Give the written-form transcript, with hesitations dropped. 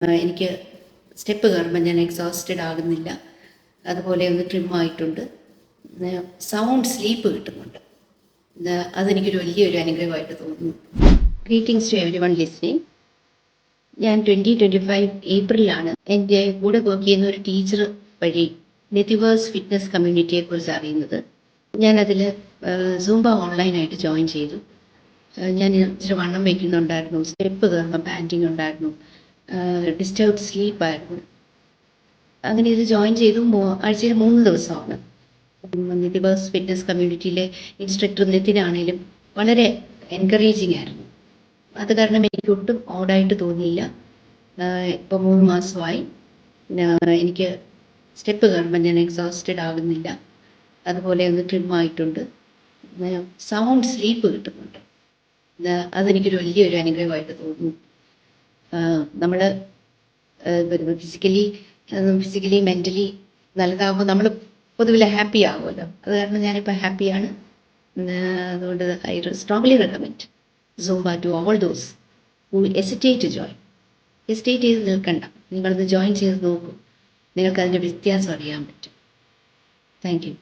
എനിക്ക് സ്റ്റെപ്പ് കയറുമ്പോൾ ഞാൻ എക്സോസ്റ്റഡ് ആകുന്നില്ല. അതുപോലെ ഒന്ന് ട്രിമ്മായിട്ടുണ്ട്. സൗണ്ട് സ്ലീപ്പ് കിട്ടുന്നുണ്ട്. അതെനിക്കൊരു വലിയൊരു അനുഗ്രഹമായിട്ട് തോന്നുന്നു. Greetings to everyone listening. ഞാൻ 2025 ഏപ്രിലാണ് എൻ്റെ കൂടെ വർക്ക് ചെയ്യുന്ന ഒരു ടീച്ചർ വഴി നെതിവേഴ്സ് ഫിറ്റ്നസ് കമ്മ്യൂണിറ്റിയെക്കുറിച്ച് അറിയുന്നത്. ഞാനതിൽ സൂംബ ഓൺലൈനായിട്ട് ജോയിൻ ചെയ്തു. ഞാൻ ഇച്ചിരി വണ്ണം വയ്ക്കുന്നുണ്ടായിരുന്നു, സ്റ്റെപ്പ് കയറുമ്പോൾ പാൻറ്റിങ് ഉണ്ടായിരുന്നു, ഡിസ്റ്റർബ്ഡ് സ്ലീപ്പായിരുന്നു. അങ്ങനെ ഇത് ജോയിൻ ചെയ്തു ആഴ്ചയിൽ 3 ദിവസമാണ്. നെതിവേഴ്സ് ഫിറ്റ്നസ് കമ്മ്യൂണിറ്റിയിലെ ഇൻസ്ട്രക്ടർ നിതിനാണേലും വളരെ എൻകറേജിങ് ആയിരുന്നു. അത് കാരണം എനിക്ക് ഒട്ടും ഓഡായിട്ട് തോന്നിയില്ല. ഇപ്പോൾ 3 മാസമായി. എനിക്ക് സ്റ്റെപ്പ് കയറുമ്പോൾ ഞാൻ എക്സോസ്റ്റഡ് ആകുന്നില്ല. അതുപോലെ ഒന്ന് ട്രിമ്മായിട്ടുണ്ട്. സൗണ്ട് സ്ലീപ്പ് കിട്ടുന്നുണ്ട്. അതെനിക്കൊരു വലിയൊരു അനുഗ്രഹമായിട്ട് തോന്നുന്നു. നമ്മൾ ഫിസിക്കലി മെൻ്റലി നല്ലതാകുമ്പോൾ നമ്മൾ പൊതുവിൽ ഹാപ്പി ആകുമല്ലോ. അത് കാരണം ഞാനിപ്പോൾ ഹാപ്പിയാണ്. അതുകൊണ്ട് I strongly recommend Zumba to all those who hesitate to join. Hesitate ചെയ്ത് നിൽക്കണ്ട, നിങ്ങളത് ജോയിൻ ചെയ്ത് നോക്കൂ. നിങ്ങൾക്കതിൻ്റെ വ്യത്യാസം അറിയാൻ പറ്റും. Thank you.